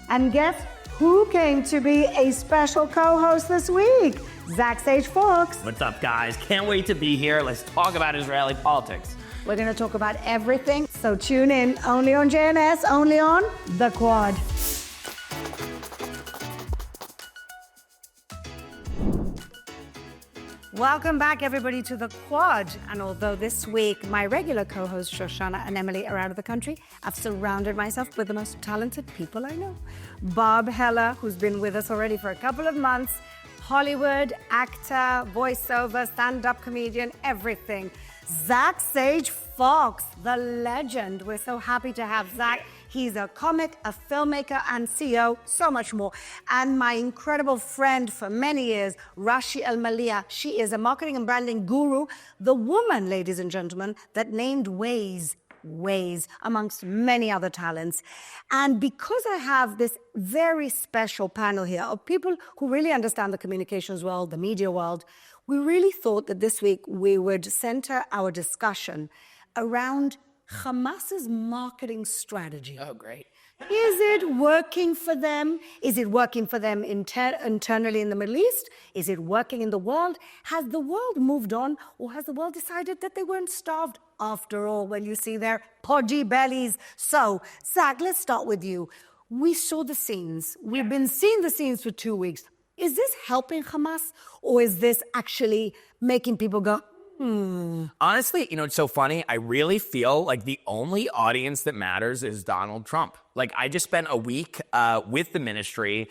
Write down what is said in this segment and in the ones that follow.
And guess who came to be a special co-host this week? Zach Sage Fox. What's up, guys? Can't wait to be here. Let's talk about Israeli politics. We're going to talk about everything, so tune in only on JNS, only on The Quad. Welcome back, everybody, to The Quad. And although this week my regular co-hosts Shoshana and Emily are out of the country, I've surrounded myself with the most talented people I know. Bob Heller, who's been with us already for a couple of months, Hollywood actor, voiceover, stand-up comedian, everything. Zach Sage Fox, the legend. We're so happy to have Zach. He's a comic, a filmmaker, and CEO, so much more. And my incredible friend for many years, Rashi El-Malia. She is a marketing and branding guru, the woman, ladies and gentlemen, that named Waze, amongst many other talents. And because I have this very special panel here of people who really understand the communications world, the media world, we really thought that this week we would center our discussion around Hamas's marketing strategy. Oh, great. Is it working for them? Is it working for them internally in the Middle East? Is it working in the world? Has the world moved on, or has the world decided that they weren't starved after all when you see their podgy bellies? So, Zach, let's start with you. We saw the scenes. We've been seeing the scenes for 2 weeks. Is this helping Hamas, or is this actually making people go, Honestly, it's so funny. I really feel like the only audience that matters is Donald Trump. Like, I just spent a week with the ministry,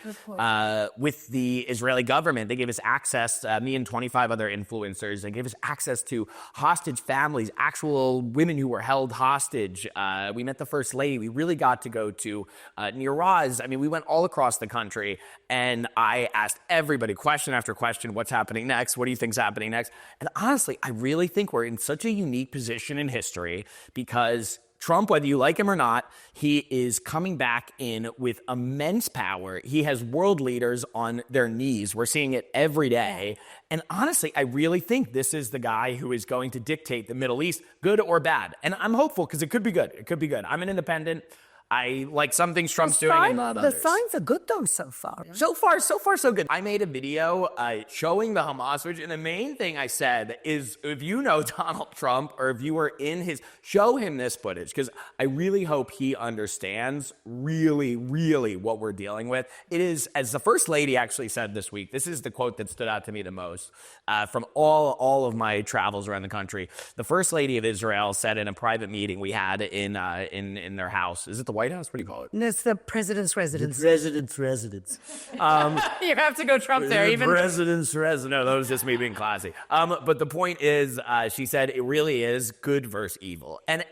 with the Israeli government. They gave us access, me and 25 other influencers. They gave us access to hostage families, actual women who were held hostage. We met the First Lady. We really got to go to near Raz. I mean, we went all across the country, and I asked everybody question after question, what's happening next? What do you think's happening next? And honestly, I really think we're in such a unique position in history because Trump, whether you like him or not, he is coming back in with immense power. He has world leaders on their knees. We're seeing it every day. And honestly, I really think this is the guy who is going to dictate the Middle East, good or bad. And I'm hopeful because it could be good. It could be good. I'm an independent. I like some things Trump's doing and not others. The signs are good, though, so far. So far, so good. I made a video showing the Hamas footage, and the main thing I said is, if you know Donald Trump, or if you were in his, show him this footage, because I really hope he understands really, really what we're dealing with. It is, as the First Lady actually said this week, this is the quote that stood out to me the most from all of my travels around the country. The First Lady of Israel said in a private meeting we had in their house, is it the White House? What do you call it? It's the president's residence. The president's residence. You have to go Trump there. Even president's residence. No, that was just me being classy. But the point is, she said it really is good versus evil, and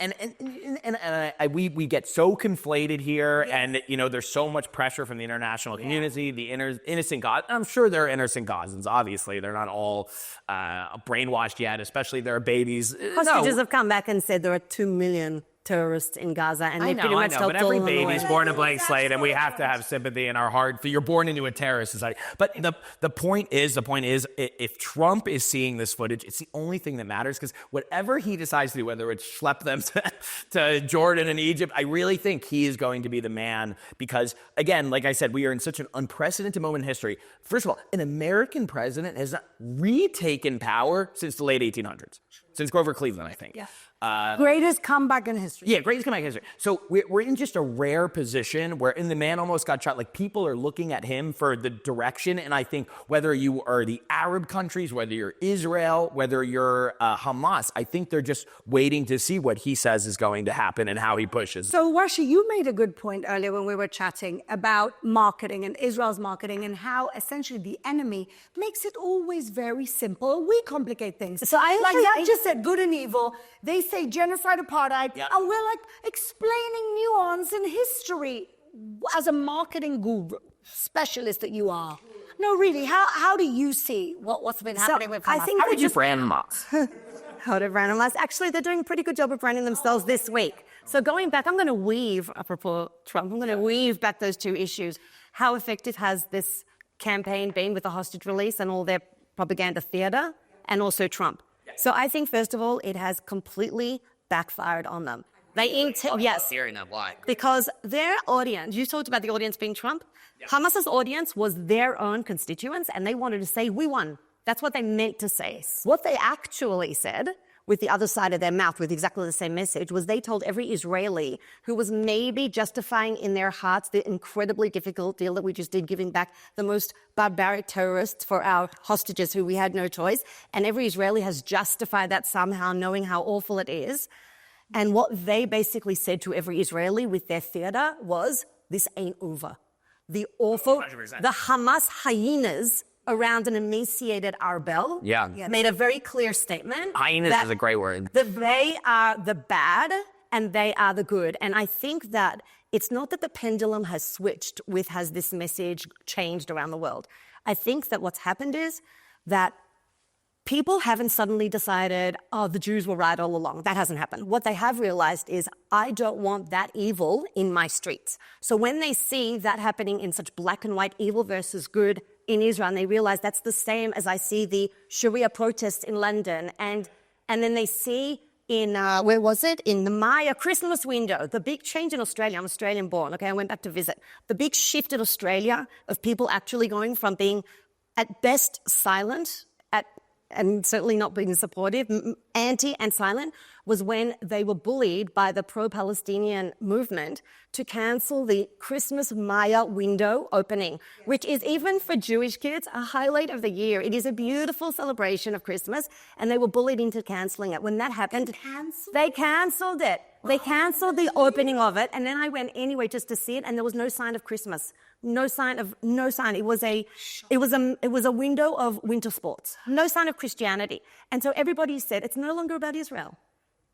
we get so conflated here, and there's so much pressure from the international community, the innocent Gazans. I'm sure there are innocent Gazans. Obviously, they're not all brainwashed yet. Especially their babies. Hostages have come back and said there are 2 million terrorists in Gaza, and they pretty much helped but every all baby's born a blank slate, and we have to have sympathy in our heart. You're born into a terrorist society. But the point is, if Trump is seeing this footage, it's the only thing that matters, because whatever he decides to do, whether it's schlep them to Jordan and Egypt, I really think he is going to be the man, because, again, like I said, we are in such an unprecedented moment in history. First of all, an American president has not retaken power since the late 1800s, since Grover Cleveland, I think. Yeah. Greatest comeback in history. Yeah, greatest comeback in history. So we're in just a rare position where the man almost got shot. Like, people are looking at him for the direction. And I think whether you are the Arab countries, whether you're Israel, whether you're Hamas, I think they're just waiting to see what he says is going to happen and how he pushes. So, Washi, you made a good point earlier when we were chatting about marketing and Israel's marketing and how essentially the enemy makes it always very simple. We complicate things. So I just said good and evil. They say genocide, apartheid, and we're like explaining nuance in history as a marketing guru, specialist that you are. No, really, how do you see what's been happening with Hamas? How did you brand Hamas? How to brand Hamas? Actually, they're doing a pretty good job of branding themselves this week. So going back, I'm going to weave, apropos Trump, I'm going to weave back those two issues. How effective has this campaign been with the hostage release and all their propaganda theater, and also Trump? So I think, first of all, it has completely backfired on them. Yes. Hearing that line. Because their audience, you talked about the audience being Trump. Yeah. Hamas's audience was their own constituents, and they wanted to say, we won. That's what they meant to say. What they actually said, with the other side of their mouth, with exactly the same message, was they told every Israeli who was maybe justifying in their hearts the incredibly difficult deal that we just did, giving back the most barbaric terrorists for our hostages who we had no choice. And every Israeli has justified that somehow, knowing how awful it is. And what they basically said to every Israeli with their theater was, this ain't over. The awful, 100%. the Hamas hyenas around an emaciated Arbel made a very clear statement. Hyenas is a great word. That they are the bad and they are the good. And I think that it's not that the pendulum has switched has this message changed around the world. I think that what's happened is that people haven't suddenly decided, oh, the Jews were right all along. That hasn't happened. What they have realized is, I don't want that evil in my streets. So when they see that happening in such black and white, evil versus good in Israel, and they realize that's the same as I see the Sharia protests in London, and then they see in, where was it? In the Maya Christmas window, the big change in Australia. I'm Australian born, okay? I went back to visit. The big shift in Australia of people actually going from being at best silent, and certainly not being supportive, anti and silent, was when they were bullied by the pro-Palestinian movement to cancel the Christmas Maya window opening, which is, even for Jewish kids, a highlight of the year. It is a beautiful celebration of Christmas, and they were bullied into canceling it. When that happened, they canceled it. They canceled the opening of it, and then I went anyway just to see it, and there was no sign of Christmas. No sign. It was a window of winter sports. No sign of Christianity. And so everybody said, it's no longer about Israel.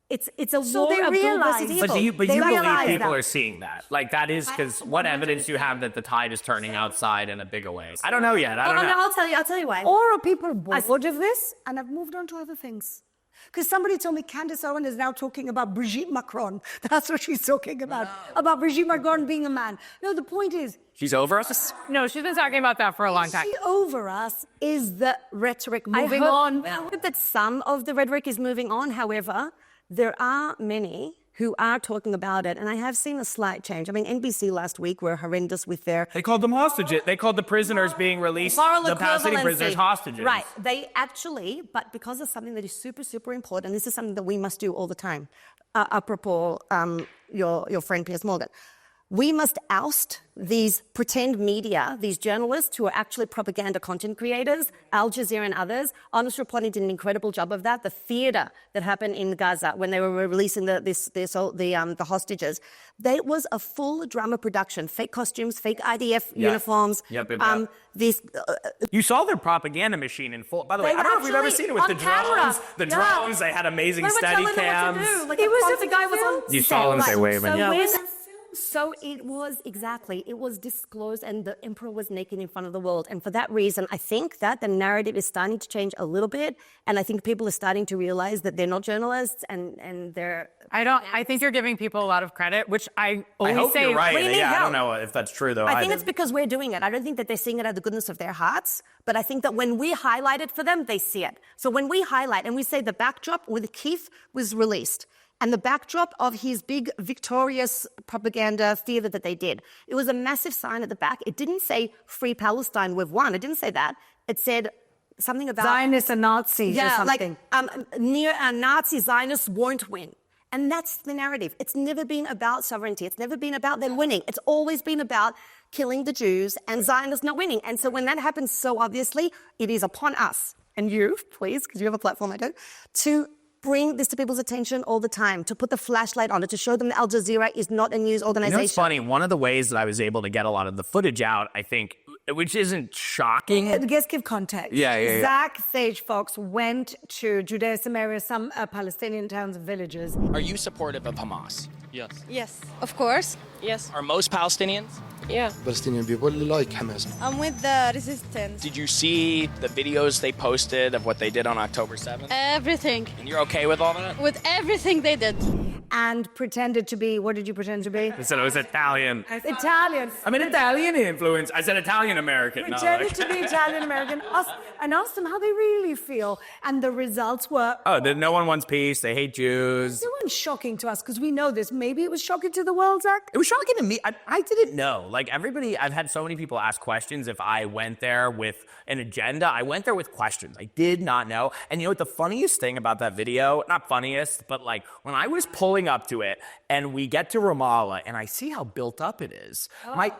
It's a war of good versus evil. But you They believe realize people that. are seeing that? Like, that is, because what evidence do you have that the tide is turning outside in a bigger way? I don't know yet. I don't know. I'll tell you why. Or are people bored of this and have moved on to other things? Because somebody told me Candace Owen is now talking about Brigitte Macron. That's what she's talking about Brigitte Macron being a man. No, the point is... She's over us? No, she's been talking about that for a long time. She over us is the rhetoric moving on. on. I hope that some of the rhetoric is moving on. However, there are many who are talking about it, and I have seen a slight change. I mean, NBC last week were horrendous with their... They called them hostages. They called the prisoners being released, the Palestinian prisoners, hostages. Right. They actually, but because of something that is super, super important, and this is something that we must do all the time, apropos your friend Piers Morgan, we must oust these pretend media, these journalists who are actually propaganda content creators, Al Jazeera and others. Honest Reporting did an incredible job of that. The theater that happened in Gaza when they were releasing the hostages, that was a full drama production, fake costumes, fake IDF uniforms. You saw their propaganda machine in full. By the way, I don't know if we've ever seen it with the drones. The drones, they had amazing steady cams. It was just a guy was on. You saw them say waving. So it was disclosed, and the emperor was naked in front of the world. And for that reason, I think that the narrative is starting to change a little bit. And I think people are starting to realize that they're not journalists and they're... I think you're giving people a lot of credit, which I always hope say... you're right. We need Yeah, I help. don't know if that's true, though. I think it's because we're doing it. I don't think that they're seeing it out of the goodness of their hearts, but I think that when we highlight it for them, they see it. So when we highlight and we say the backdrop with Keith was released, and the backdrop of his big victorious propaganda theater that they did, it was a massive sign at the back. It didn't say "Free Palestine, we've won." It didn't say that. It said something about Zionists and Nazis or something. Like Nazi Zionists won't win. And that's the narrative. It's never been about sovereignty. It's never been about them winning. It's always been about killing the Jews and Zionists not winning. And so when that happens so obviously, it is upon us, and you, please, because you have a platform I don't, to bring this to people's attention all the time, to put the flashlight on it, to show them that Al Jazeera is not a news organization. You know, it's funny. One of the ways that I was able to get a lot of the footage out, I think, which isn't shocking. Let's give context. Yeah. Zach Sage Fox went to Judea, Samaria, some Palestinian towns and villages. Are you supportive of Hamas? Yes. Yes, of course. Yes. Are most Palestinians? Yeah. Palestinian people like Hamas. I'm with the resistance. Did you see the videos they posted of what they did on October 7th? Everything. And you're okay with all that? With everything they did. and pretended to be, what did you pretend to be? I said I was Italian. Italian. I'm an Italian influence. I said Italian-American. Pretended to be Italian-American and asked them how they really feel. And the results were... No one wants peace. They hate Jews. They weren't shocking to us because we know this. Maybe it was shocking to the world, Zach? It was shocking to me. I didn't know. Like, everybody, I've had so many people ask questions if I went there with an agenda. I went there with questions. I did not know. And you know what the funniest thing about that video, not funniest, but like when I was pulling up to it and we get to Ramallah and I see how built up it is,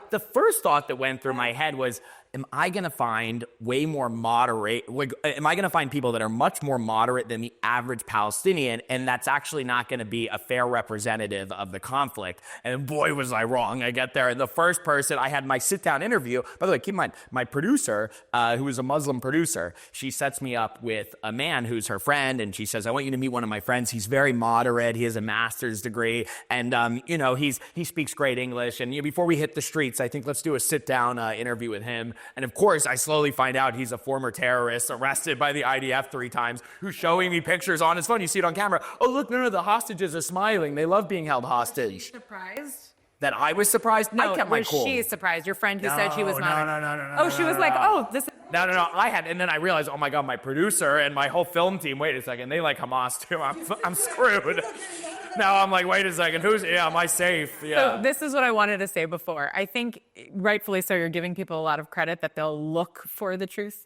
the first thought that went through my head was, am I going to find way more moderate, am I going to find people that are much more moderate than the average Palestinian, and that's actually not going to be a fair representative of the conflict? And boy, was I wrong. I get there, and the first person, I had my sit-down interview. By the way, keep in mind, my producer, who is a Muslim producer, she sets me up with a man who's her friend, and she says, I want you to meet one of my friends. He's very moderate. He has a master's degree, and, he speaks great English. And before we hit the streets, I think let's do a sit-down interview with him. And of course, I slowly find out he's a former terrorist arrested by the IDF 3 times who's showing me pictures on his phone. You see it on camera. Oh, look, no, the hostages are smiling. They love being held hostage. Surprised? That I was surprised? No, I kept my cool. she surprised? Your friend who said she was No, not. Oh, she was like, oh, this. No. And then I realized, oh my God, my producer and my whole film team, wait a second, they like Hamas too. I'm screwed. Now I'm like, wait a second, am I safe? Yeah. So this is what I wanted to say before. I think rightfully so, you're giving people a lot of credit that they'll look for the truth.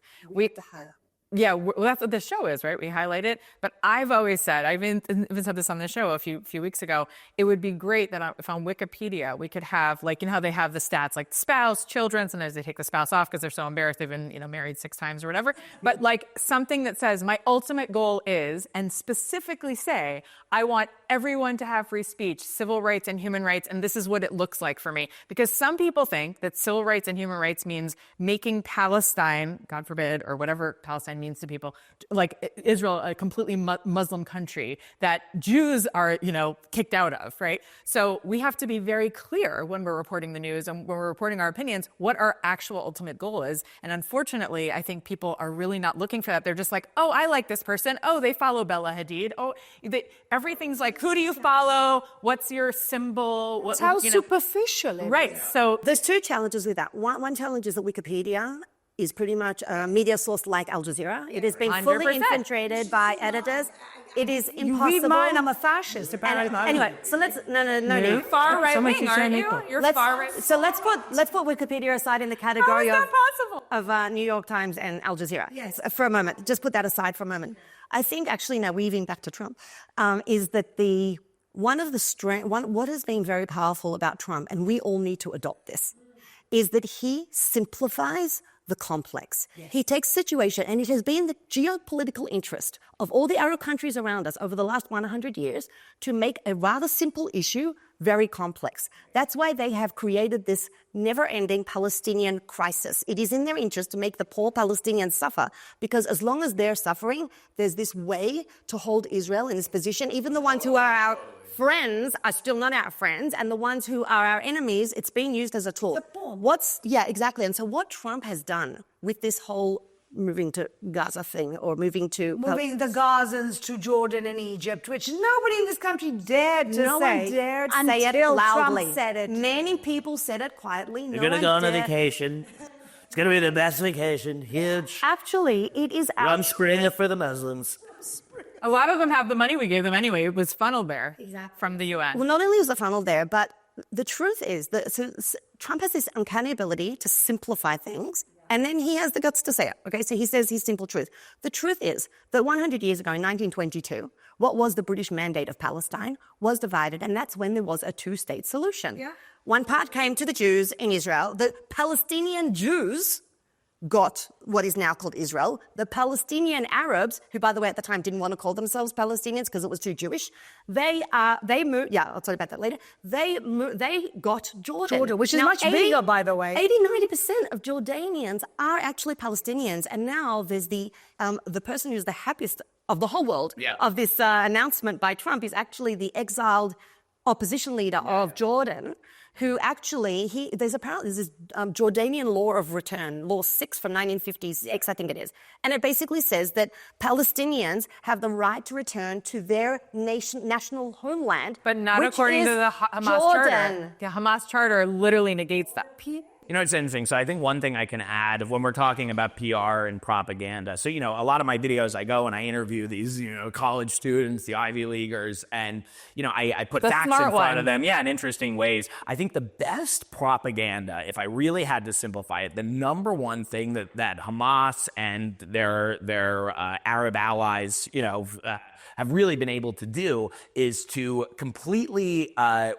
That's what this show is, right? We highlight it. But I've always said, I even said this on the show a few weeks ago, it would be great that if on Wikipedia we could have, like, how they have the stats, like spouse, children, sometimes they take the spouse off because they're so embarrassed they've been, married 6 times or whatever. But like something that says my ultimate goal is, and specifically say, I want everyone to have free speech, civil rights and human rights, and this is what it looks like for me. Because some people think that civil rights and human rights means making Palestine, God forbid, or whatever Palestine means to people, like Israel, a completely Muslim country that Jews are, kicked out of, right? So we have to be very clear when we're reporting the news and when we're reporting our opinions, what our actual ultimate goal is. And unfortunately, I think people are really not looking for that. They're just like, oh, I like this person. Oh, they follow Bella Hadid. Oh, everything's like, who do you follow? What's your symbol? It's how superficial it is. Right. So There's 2 challenges with that. One challenge is that Wikipedia is pretty much a media source like Al Jazeera. It has been 100%. fully infiltrated by editors. It is impossible. You read mine, I'm a fascist. Anyway, so let's you're far right wing, aren't you? You're far right. So let's put Wikipedia aside in the category How is that possible? of New York Times and Al Jazeera. Yes. For a moment. Just put that aside for a moment. I think actually now weaving back to Trump is that what has been very powerful about Trump, and we all need to adopt this, is that he simplifies the complex. Yes. He takes situation, and it has been the geopolitical interest of all the Arab countries around us over the last 100 years to make a rather simple issue very complex. That's why they have created this never-ending Palestinian crisis. It is in their interest to make the poor Palestinians suffer, because as long as they're suffering, there's this way to hold Israel in this position. Even the ones who are our friends are still not our friends, and the ones who are our enemies, it's being used as a tool. Exactly. And so what Trump has done with this whole moving to Gaza thing, or moving the Gazans to Jordan and Egypt, which nobody in this country dared to say. No one dared say it until loudly. Trump said it. Many people said it quietly. You're going to go on a vacation. It's going to be the best vacation. Huge. Actually, it is Rum Springer for the Muslims. A lot of them have the money we gave them anyway. It was funneled there from the UN. Well, not only was the funnel there, but the truth is that Trump has this uncanny ability to simplify things, and then he has the guts to say it. Okay, so he says his simple truth. The truth is that 100 years ago, in 1922, what was the British mandate of Palestine was divided, and that's when there was a 2-state solution. Yeah. One part came to the Jews in Israel. The Palestinian Jews got what is now called Israel. The Palestinian Arabs, who, by the way, at the time didn't want to call themselves Palestinians because it was too Jewish, they moved. Yeah, I'll tell you about that later. They got Jordan, which is now much bigger, by the way. 80-90% of Jordanians are actually Palestinians, and now there's the person who's the happiest of the whole world of this announcement by Trump is actually the exiled opposition leader of Jordan, who actually, there's this Jordanian law of return, Law 6 from 1956, I think it is. And it basically says that Palestinians have the right to return to their national homeland. But not which according to is the Hamas Jordan. charter. The Hamas charter literally negates that. You know, it's interesting. So I think one thing I can add when we're talking about PR and propaganda. So, you know, a lot of my videos, I go and I interview these, you know, college students, the Ivy Leaguers, and, you know, I put The facts in smart front one. of them. Yeah, in interesting ways. I think the best propaganda, if I really had to simplify it, the number one thing that Hamas and their Arab allies, you know, have really been able to do is to completely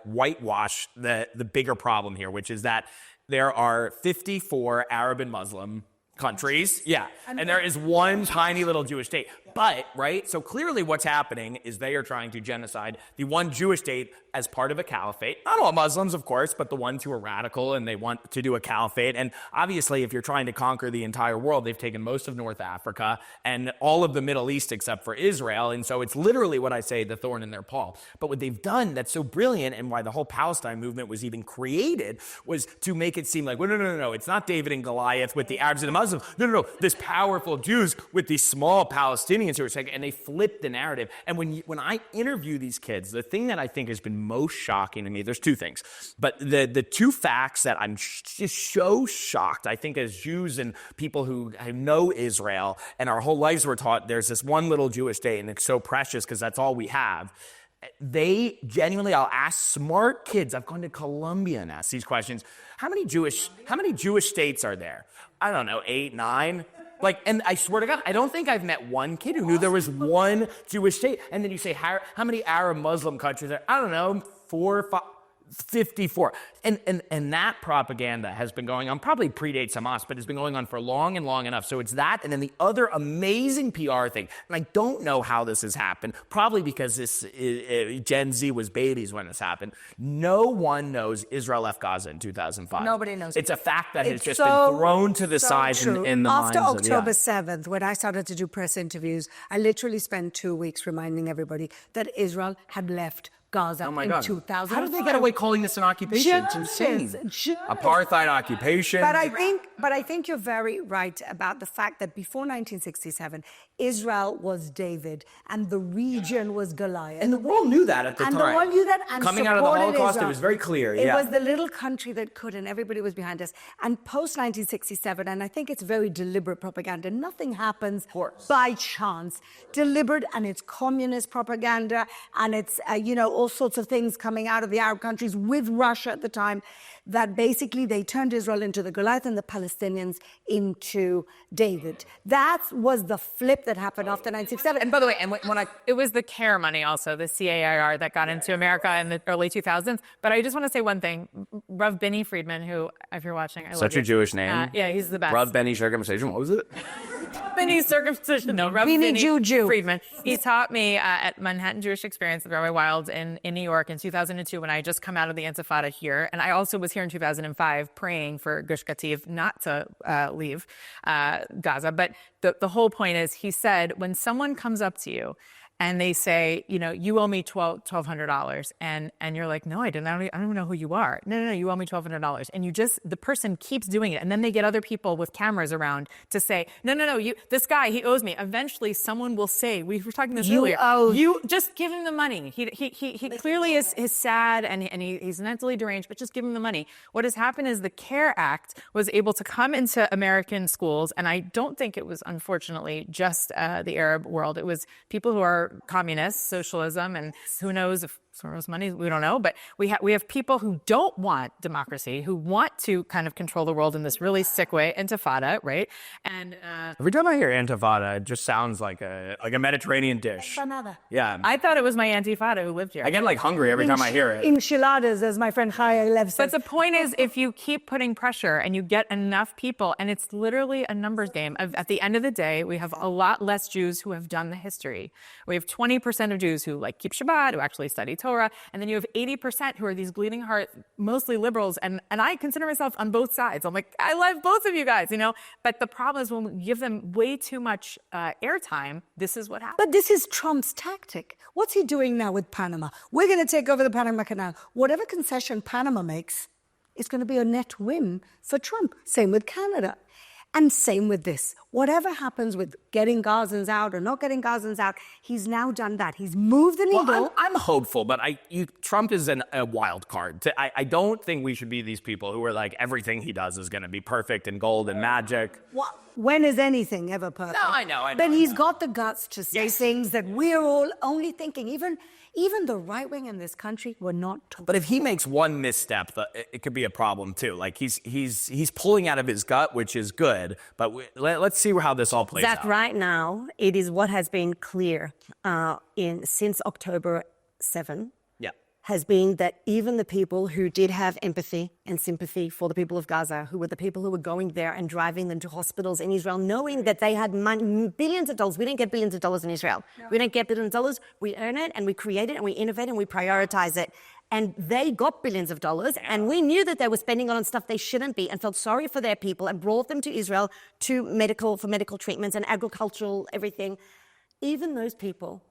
whitewash the bigger problem here, which is that there are 54 Arab and Muslim countries. Yeah. And there is one tiny little Jewish state. But, right, so clearly what's happening is they are trying to genocide the one Jewish state as part of a caliphate. Not all Muslims, of course, but the ones who are radical and they want to do a caliphate. And obviously, if you're trying to conquer the entire world, they've taken most of North Africa and all of the Middle East except for Israel. And so it's literally what I say, the thorn in their paw. But what they've done that's so brilliant and why the whole Palestine movement was even created was to make it seem like, well, no, it's not David and Goliath with the Arabs and the Muslims. No, this powerful Jews with these small Palestinians who are saying, and they flipped the narrative. And when I interview these kids, the thing that I think has been most shocking to me, there's two things, but the two facts that I'm just so shocked, I think as Jews and people who know Israel and our whole lives were taught there's this one little Jewish state and it's so precious because that's all we have. They genuinely, I'll ask smart kids, I've gone to Columbia and asked these questions, how many Jewish states are there? I don't know, 8, 9? Like, and I swear to God, I don't think I've met one kid who knew there was one Jewish state. And then you say, how many Arab Muslim countries are there? I don't know, 4, 5, 54. And that propaganda has been going on, probably predates Hamas, but it's been going on for long and long enough. So it's that, and then the other amazing PR thing, and I don't know how this has happened, probably because Gen Z was babies when this happened. No one knows Israel left Gaza in 2005. Nobody knows. It's a fact that has It's just so- been thrown to the so side true. in the After minds October of, 7th, when I started to do press interviews, I literally spent 2 weeks reminding everybody that Israel had left Gaza Oh my in God. 2005. How did they get away calling this an occupation? It's insane. Just. Apartheid occupation. But I think you're very right about the fact that before 1967, Israel was David and the region was Goliath. And the world knew that at the time. And the world knew that and coming out of the supported Holocaust, Israel. it was very clear. It yeah. was the little country that could, and everybody was behind us. And post 1967, and I think it's very deliberate propaganda. Nothing happens by chance. Deliberate, and it's communist propaganda, and it's all sorts of things coming out of the Arab countries with Russia at the time. That basically they turned Israel into the Goliath and the Palestinians into David. That was the flip that happened after 1967. And by the way, it was the CARE money also, the CAIR that got into America in the early 2000s. But I just want to say one thing. Rav Benny Friedman, who, if you're watching, I love Such you. a Jewish name. Yeah, he's the best. Rav Benny circumcision. What was it? Benny circumcision. No, Rav Benny Benny Jew. Friedman. He taught me at Manhattan Jewish Experience with Rabbi Wilds in New York in 2002 when I had just come out of the Intifada here. And I also was here in 2005 praying for Gush Katif not to leave Gaza. But the whole point is, he said, when someone comes up to you and they say, you owe me $1,200, and you're like, no, I didn't. I don't even know who you are. No, you owe me $1,200, and the person keeps doing it, and then they get other people with cameras around to say, no, this guy, he owes me. Eventually, someone will say, we were talking this earlier. You just give him the money. He clearly is sad and he's mentally deranged, but just give him the money. What has happened is the CARE Act was able to come into American schools, and I don't think it was, unfortunately, just the Arab world. It was people who are communists, socialism, and who knows if Soros money, we don't know, but we have people who don't want democracy, who want to kind of control the world in this really sick way, Intifada, right? And Every time I hear Antifada, it just sounds like a Mediterranean dish. Yeah. I thought it was my Antifada who lived here. I get hungry every time I hear it. Enchiladas, as my friend Chaya Lev says. But the point is, if you keep putting pressure and you get enough people, and it's literally a numbers game. At the end of the day, we have a lot less Jews who have done the history. We have 20% of Jews who keep Shabbat, who actually study Torah, and then you have 80% who are these bleeding heart, mostly liberals, and I consider myself on both sides. I'm like, I love both of you guys, you know? But the problem is when we give them way too much airtime, this is what happens. But this is Trump's tactic. What's he doing now with Panama? We're going to take over the Panama Canal. Whatever concession Panama makes, it's going to be a net win for Trump. Same with Canada. And same with this. Whatever happens with getting Gazans out or not getting Gazans out, he's now done that. He's moved the needle. Well, I'm hopeful, but Trump is a wild card. I don't think we should be these people who are like, everything he does is going to be perfect and gold and magic. When is anything ever perfect? No, I know. But he's got the guts to say things that we're all only thinking. Even the right wing in this country were not talking. But if he makes one misstep, it could be a problem too. Like he's pulling out of his gut, which is good. But let's see how this all plays out. That right now, it is what has been clear since October 7. Has been that even the people who did have empathy and sympathy for the people of Gaza, who were the people who were going there and driving them to hospitals in Israel, knowing that they had billions of dollars. We don't get billions of dollars in Israel. No. We don't get billions of dollars. We earn it and we create it and we innovate and we prioritize it. And they got billions of dollars, and we knew that they were spending it on stuff they shouldn't be, and felt sorry for their people and brought them to Israel for medical treatments and agricultural everything. Even those people,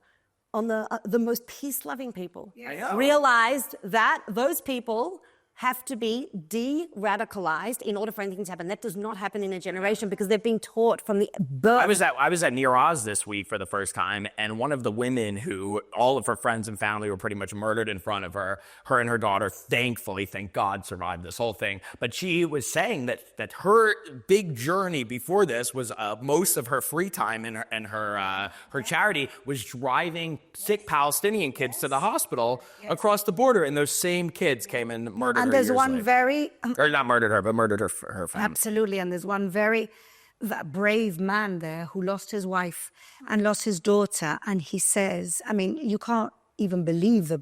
on the most peace-loving people, realized that those people have to be de-radicalized in order for anything to happen. That does not happen in a generation because they've been taught from the birth. I was at Nir Oz this week for the first time, and one of the women who all of her friends and family were pretty much murdered in front of her and her daughter, thankfully, thank God, survived this whole thing. But she was saying that her big journey before this was most of her free time and her charity was driving sick Palestinian kids to the hospital across the border, and those same kids came and murdered her. And there's one later. very... or not murdered her, but murdered her family. Absolutely. And there's one very brave man there who lost his wife and lost his daughter. And he says, I mean, you can't even believe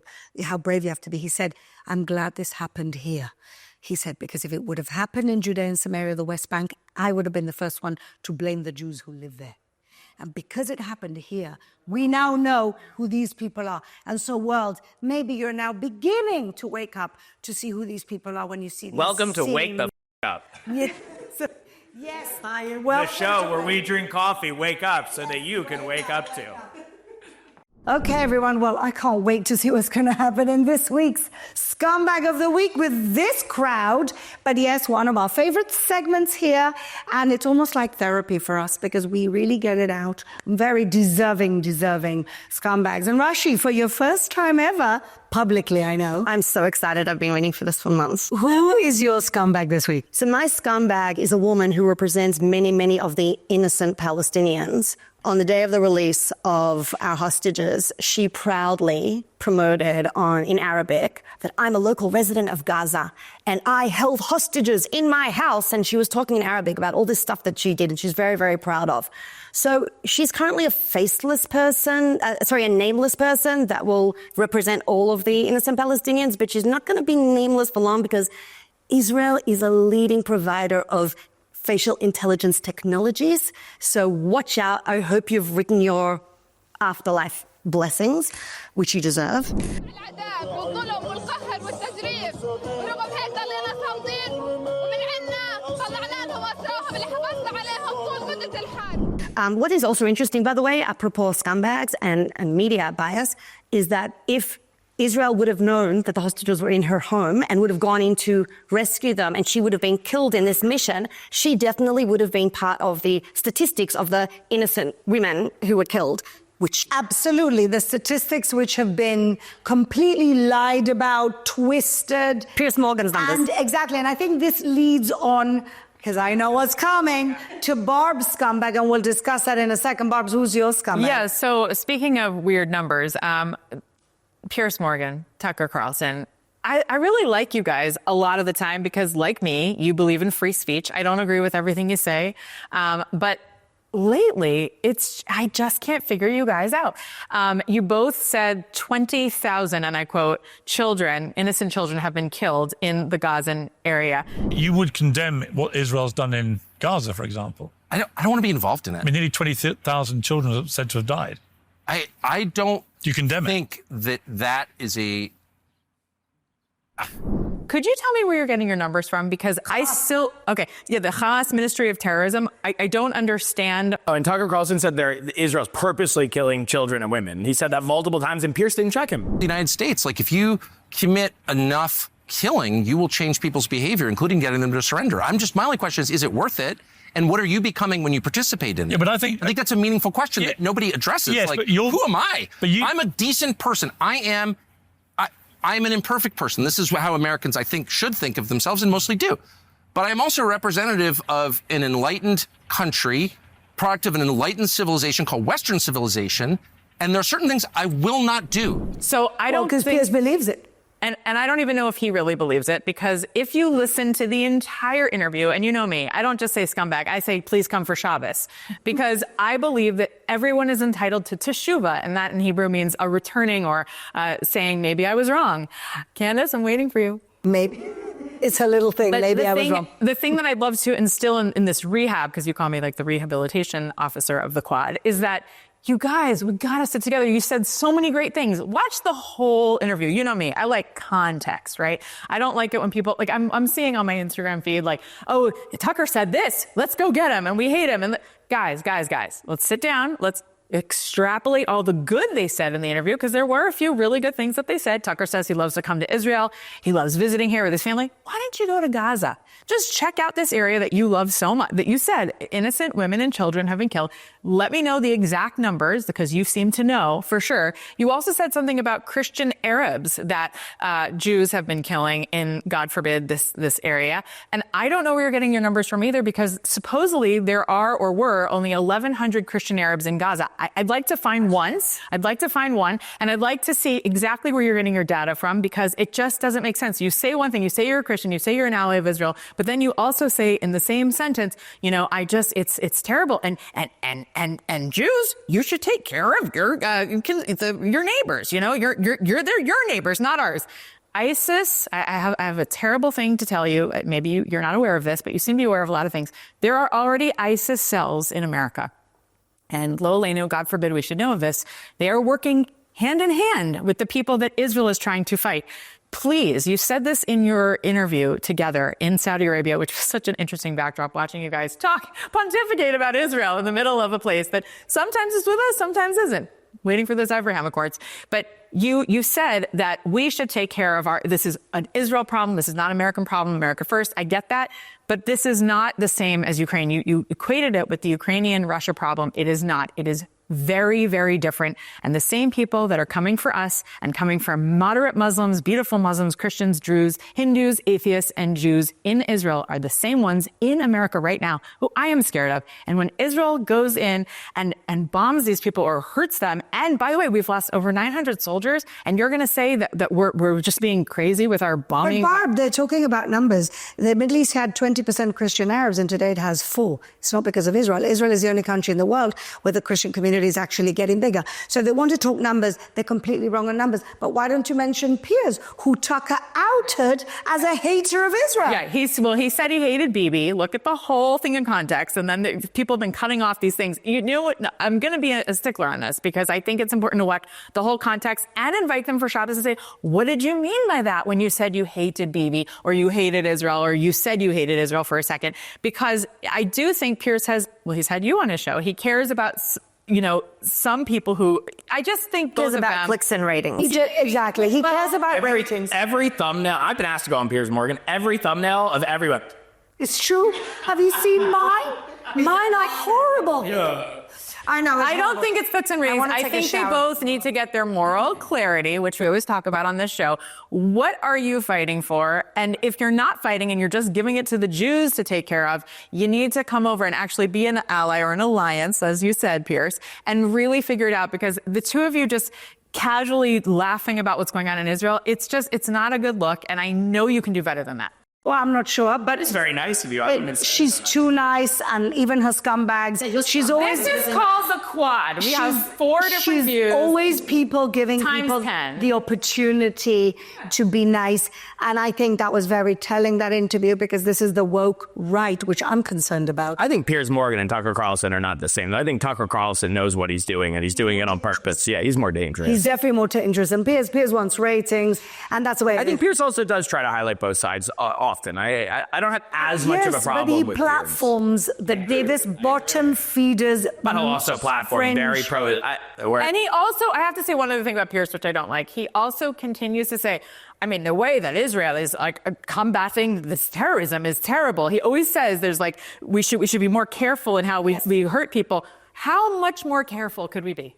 how brave you have to be. He said, I'm glad this happened here. He said, because if it would have happened in Judea and Samaria, the West Bank, I would have been the first one to blame the Jews who live there. And because it happened here, we now know who these people are. And so, world, maybe you're now beginning to wake up to see who these people are when you see these Welcome to scenes. Wake the Up. Yes, The show where we drink coffee, wake up, so that you can wake up too. Okay, everyone. Well, I can't wait to see what's going to happen in this week's Scumbag of the Week with this crowd. But yes, one of our favorite segments here. And it's almost like therapy for us because we really get it out. Very deserving scumbags. And Rashi, for your first time ever, publicly, I know. I'm so excited. I've been waiting for this for months. Who is your scumbag this week? So my scumbag is a woman who represents many of the innocent Palestinians. On the day of the release of our hostages, she proudly promoted in Arabic that I'm a local resident of Gaza and I held hostages in my house. And she was talking in Arabic about all this stuff that she did and she's very proud of. So she's currently a faceless person, a nameless person that will represent all of the innocent Palestinians, but she's not going to be nameless for long because Israel is a leading provider of facial intelligence technologies. So watch out. I hope you've written your afterlife blessings, which you deserve. What is also interesting, by the way, apropos scumbags and media bias, is that if Israel would have known that the hostages were in her home and would have gone in to rescue them and she would have been killed in this mission, she definitely would have been part of the statistics of the innocent women who were killed. Absolutely. The statistics which have been completely lied about, twisted. Piers Morgan's numbers. Exactly. And I think this leads on, because I know what's coming, to Barb's scumbag, and we'll discuss that in a second. Barb's, who's your scumbag? Yeah, so speaking of weird numbers, Piers Morgan, Tucker Carlson, I really like you guys a lot of the time because, like me, you believe in free speech. I don't agree with everything you say, but lately, I just can't figure you guys out. You both said 20,000, and I quote, innocent children have been killed in the Gazan area. You would condemn what Israel's done in Gaza, for example. I don't want to be involved in that. I mean, nearly 20,000 children are said to have died. I don't Do you condemn it? think that is a... Could you tell me where you're getting your numbers from? Because I still, the Hamas Ministry of Terrorism, I don't understand. Oh, and Tucker Carlson said Israel's purposely killing children and women. He said that multiple times, and Pierce didn't check him. The United States, like if you commit enough killing, you will change people's behavior, including getting them to surrender. My only question is it worth it? And what are you becoming when you participate in it? Yeah, but I think that's a meaningful question that nobody addresses. Yes, like, but who am I? I'm a decent person. I'm an imperfect person. This is how Americans, I think, should think of themselves and mostly do. But I'm also a representative of an enlightened country, product of an enlightened civilization called Western civilization. And there are certain things I will not do. So I don't because Piers believes it. And I don't even know if he really believes it, because if you listen to the entire interview, and you know me, I don't just say scumbag, I say please come for Shabbos, because I believe that everyone is entitled to teshuvah, and that in Hebrew means a returning or saying maybe I was wrong. Candace, I'm waiting for you. Maybe. It's a little thing. But maybe I was wrong. The thing that I'd love to instill in this rehab, because you call me like the rehabilitation officer of the Quad, is that you guys, we gotta sit together. You said so many great things. Watch the whole interview. You know me. I like context, right? I don't like it when people, like I'm seeing on my Instagram feed, like, oh, Tucker said this. Let's go get him. And we hate him. And guys, let's sit down. Let's extrapolate all the good they said in the interview, because there were a few really good things that they said. Tucker says he loves to come to Israel. He loves visiting here with his family. Why didn't you go to Gaza? Just check out this area that you love so much, that you said innocent women and children have been killed. Let me know the exact numbers, because you seem to know for sure. You also said something about Christian Arabs that Jews have been killing in, God forbid, this area. And I don't know where you're getting your numbers from either, because supposedly there are or were only 1,100 Christian Arabs in Gaza. I'd like to find one. And I'd like to see exactly where you're getting your data from, because it just doesn't make sense. You say one thing, you say you're a Christian, you say you're an ally of Israel, but then you also say in the same sentence, it's terrible. And Jews, you should take care of your neighbors. Your neighbors, not ours. ISIS, I have a terrible thing to tell you. Maybe you're not aware of this, but you seem to be aware of a lot of things. There are already ISIS cells in America. And Lo Aleinu, God forbid we should know of this, they are working hand in hand with the people that Israel is trying to fight. Please, you said this in your interview together in Saudi Arabia, which was such an interesting backdrop, watching you guys pontificate about Israel in the middle of a place that sometimes is with us, sometimes isn't. Waiting for those Abraham Accords. But you said that we should take care of this is an Israel problem. This is not an American problem. America first. I get that. But this is not the same as Ukraine. You equated it with the Ukrainian-Russia problem. It is not. It is very, very different. And the same people that are coming for us and coming for moderate Muslims, beautiful Muslims, Christians, Druze, Hindus, atheists, and Jews in Israel are the same ones in America right now who I am scared of. And when Israel goes in and bombs these people or hurts them, and by the way, we've lost over 900 soldiers, and you're going to say that we're just being crazy with our bombing? But Barb, they're talking about numbers. The Middle East had 20% Christian Arabs, and today it has 4%. It's not because of Israel. Israel is the only country in the world where the Christian community is actually getting bigger. So they want to talk numbers. They're completely wrong on numbers. But why don't you mention Piers, who Tucker outed as a hater of Israel? Yeah, he said he hated Bibi. Look at the whole thing in context. And then people have been cutting off these things. You know what? I'm going to be a stickler on this, because I think it's important to watch the whole context and invite them for Shabbos and say, what did you mean by that when you said you hated Bibi, or you hated Israel, or you said you hated Israel for a second? Because I do think Piers he's had you on his show. He cares about some people who I just think cares about clicks and ratings. Exactly. He cares about ratings. Every thumbnail, I've been asked to go on Piers Morgan, every thumbnail of everyone. It's true. Have you seen mine? Mine are horrible. Yeah. I know. I don't think it's clicks and ratings. I think they both need to get their moral clarity, which we always talk about on this show. What are you fighting for? And if you're not fighting and you're just giving it to the Jews to take care of, you need to come over and actually be an ally or an alliance, as you said, Piers, and really figure it out, because the two of you just casually laughing about what's going on in Israel, it's not a good look. And I know you can do better than that. Well, I'm not sure, but It's very nice of you. she's too nice, and even her scumbags. She's always. This is called the Quad. We have 4 different she's views. always people giving Times people 10. the opportunity to be nice. And I think that was very telling, that interview, because this is the woke right, which I'm concerned about. I think Piers Morgan and Tucker Carlson are not the same. I think Tucker Carlson knows what he's doing, and he's doing it on purpose. Yeah, he's more dangerous. He's definitely more dangerous than Piers. Piers wants ratings, and that's the way. I think Piers also does try to highlight both sides often. I don't have as much of a problem but he with platforms the Davis bottom feeders. But he'll also platform very pro. And he also, I have to say one other thing about Pierce, which I don't like. He also continues to say, I mean, the way that Israel is like combating this terrorism is terrible. He always says there's like, we should be more careful in how we hurt people. How much more careful could we be?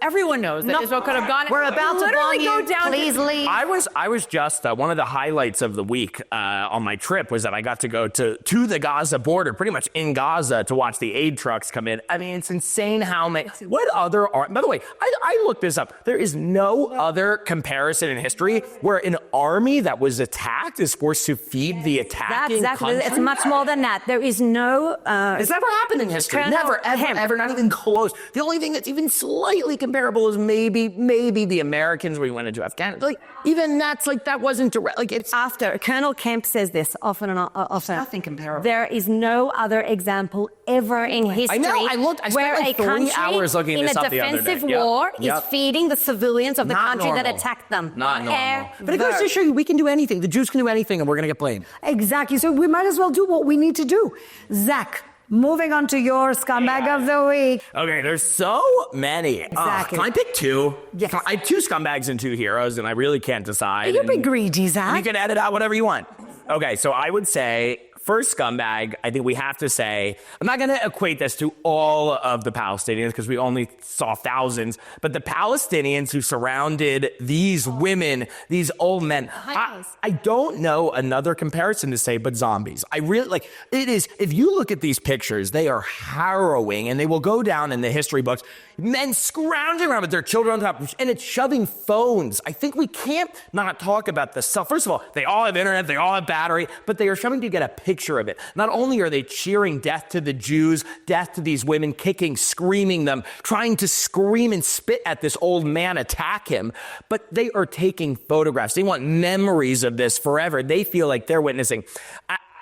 Everyone knows that Israel could have gone. We're about to literally bomb go you. down. Please leave. I was just one of the highlights of the week on my trip was that I got to go to the Gaza border, pretty much in Gaza, to watch the aid trucks come in. I mean, it's insane how many. What other? By the way, I looked this up. There is no other comparison in history where an army that was attacked is forced to feed the attacking country. It's much more than that. There is no. It's never happened in history. Never, ever, not even close. The only thing that's even slightly comparable is maybe the Americans we went into Afghanistan. Like, even that's like, that wasn't direct. Like, it's After Colonel Kemp says this often and often. Nothing comparable. There is no other example ever in history I spent where like a 3 country hours looking in this a up the other day. defensive Yep. war Yep. is feeding the civilians of the Not country that normal. attacked them. Not normal. But it goes to show you we can do anything. The Jews can do anything, and we're going to get blamed. Exactly. So we might as well do what we need to do. Zach, moving on to your scumbag of the week. Okay, there's so many. Exactly. Can I pick 2? Yes. I have 2 scumbags and 2 heroes, and I really can't decide. You're being greedy, Zach. You can edit out whatever you want. Okay, so I would say, first scumbag, I think we have to say, I'm not going to equate this to all of the Palestinians because we only saw thousands, but the Palestinians who surrounded these women, these old men, I don't know another comparison to say but zombies. I really, like, it is, if you look at these pictures, they are harrowing, and they will go down in the history books. Men scrounging around with their children on top, and it's shoving phones. I think we can't not talk about the stuff. First of all, they all have internet, they all have battery, but they are shoving to get a picture of it. Not only are they cheering death to the Jews, death to these women, kicking, screaming them, trying to scream and spit at this old man, attack him, but they are taking photographs. They want memories of this forever. They feel like they're witnessing.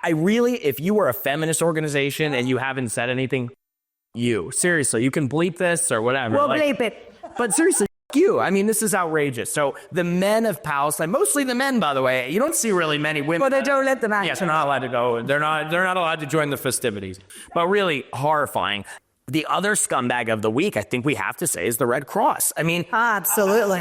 I really, if you were a feminist organization and you haven't said anything, seriously, you can bleep this or whatever. We'll bleep it. But seriously, you. I mean, this is outrageous. So the men of Palestine, mostly the men, by the way, you don't see really many women. Well, they don't let them out. Yes, they're not allowed to go. They're not allowed to join the festivities. But really horrifying. The other scumbag of the week, I think we have to say, is the Red Cross. I mean, Absolutely.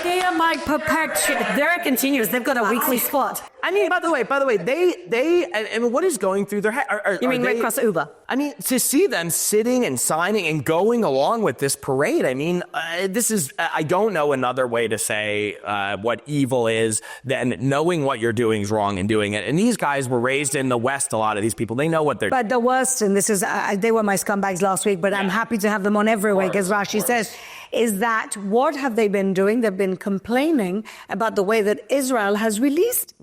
They are my perpetual. They're continuous. They've got a weekly spot. I mean, by the way, they, and what is going through their head? You mean Red Cross Uber? I mean, to see them sitting and signing and going along with this parade, I mean, this is, I don't know another way to say what evil is than knowing what you're doing is wrong and doing it. And these guys were raised in the West, a lot of these people. They know what they're doing. But the worst, and this is, they were my scumbags last week, but I'm happy to have them on every week, as Rashi says, is that what have they been doing? They've been complaining about the way that Israel has released.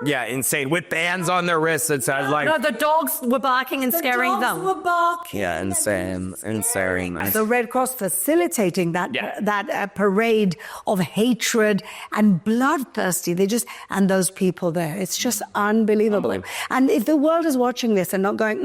Yeah, insane. With bands on their wrists, it sounds like. No, the dogs were barking and scaring them. Were barking. Yeah, insane. The Red Cross facilitating that parade of hatred and bloodthirsty. And those people there. It's just unbelievable. And if the world is watching this and not going,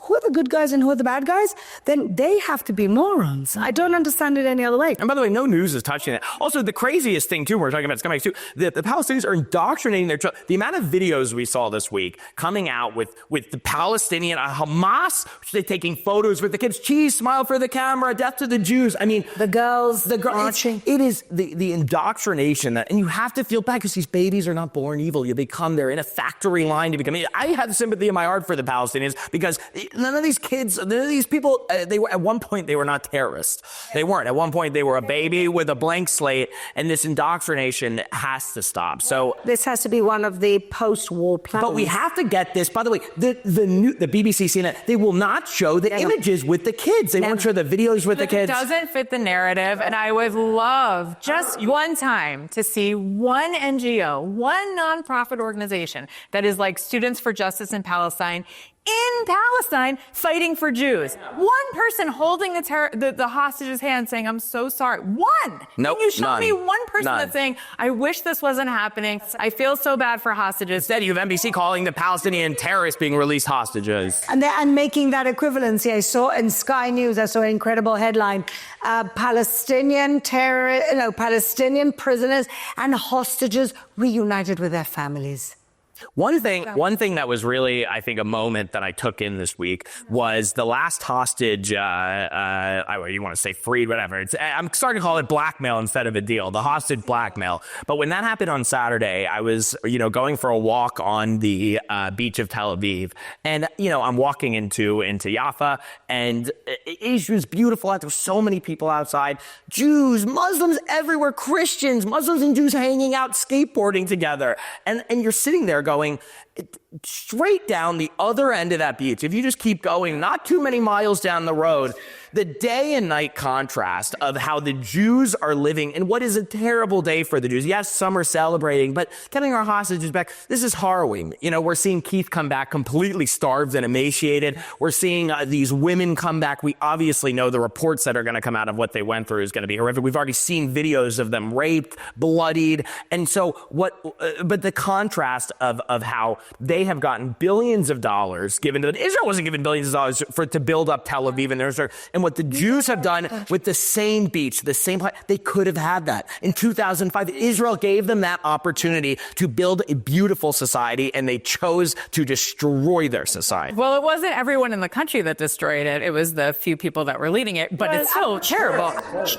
who are the good guys and who are the bad guys? Then they have to be morons. I don't understand it any other way. And by the way, no news is touching it. Also, the craziest thing, too, we're talking about scumbags, too, the Palestinians are indoctrinating their children. The amount of videos we saw this week coming out with the Palestinian, Hamas, which they're taking photos with the kids, cheese, smile for the camera, death to the Jews. I mean, The girls marching. it is the indoctrination that, and you have to feel bad because these babies are not born evil. They're in a factory line to become. I have sympathy in my heart for the Palestinians because none of these kids, none of these people, they were at one point they were not terrorists. They weren't. At one point they were a baby with a blank slate, and this indoctrination has to stop. So This has to be one of the post-war plans. But we have to get this. By the way, the BBC, CNN, they will not show the images with the kids. They won't show the videos with the kids. It doesn't fit the narrative, and I would love just one time to see one NGO, one nonprofit organization that is like Students for Justice in Palestine fighting for Jews. One person holding the hostage's hand saying, I'm so sorry. One. Nope, Can you show none. me one person None. that's saying, I wish this wasn't happening. I feel so bad for hostages. Instead, you have NBC calling the Palestinian terrorists being released hostages. And making that equivalency. I saw in Sky News, I saw an incredible headline. Palestinian prisoners and hostages reunited with their families. One thing that was really, I think, a moment that I took in this week was the last hostage, you want to say freed, whatever. I'm starting to call it blackmail instead of a deal, the hostage blackmail. But when that happened on Saturday, I was, going for a walk on the beach of Tel Aviv. And, I'm walking into Jaffa, and it was beautiful. There were so many people outside. Jews, Muslims everywhere, Christians, Muslims and Jews hanging out, skateboarding together. And you're sitting there going straight down the other end of that beach. If you just keep going, not too many miles down the road, the day and night contrast of how the Jews are living in what is a terrible day for the Jews. Yes, some are celebrating, but getting our hostages back, this is harrowing. We're seeing Keith come back completely starved and emaciated. We're seeing these women come back. We obviously know the reports that are going to come out of what they went through is going to be horrific. We've already seen videos of them raped, bloodied. And so but the contrast of how they have gotten billions of dollars given to them. Israel wasn't given billions of dollars to build up Tel Aviv and what the Jews have done with the same beach, the same place, they could have had that. In 2005, Israel gave them that opportunity to build a beautiful society, and they chose to destroy their society. Well, it wasn't everyone in the country that destroyed it. It was the few people that were leading it, but it's still terrible.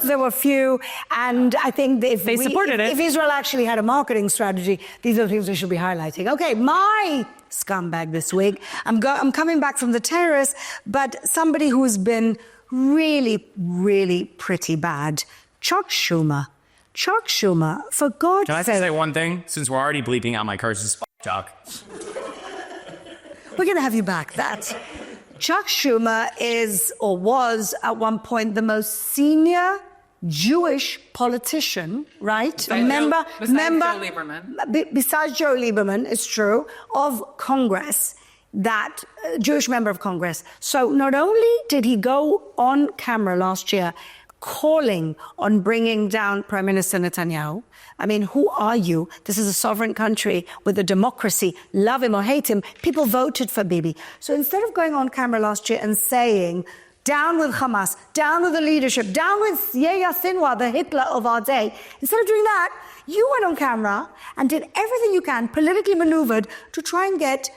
There were few, and I think if Israel actually had a marketing strategy, these are things we should be highlighting. Okay, my scumbag this week. I'm coming back from the terrorists, but somebody who's been really, really pretty bad. Chuck Schumer. Chuck Schumer, for God's sake. Can I say one thing? Since we're already bleeping out my curses, Chuck. We're going to have you back. Chuck Schumer is, or was at one point, the most senior Jewish politician, right? Besides Joe Lieberman, it's true, of Congress, that Jewish member of Congress. So not only did he go on camera last year calling on bringing down Prime Minister Netanyahu. I mean, who are you? This is a sovereign country with a democracy. Love him or hate him, people voted for Bibi. So instead of going on camera last year and saying, down with Hamas, down with the leadership, down with Yahya Sinwar, the Hitler of our day, instead of doing that, you went on camera and did everything you can, politically maneuvered, to try and get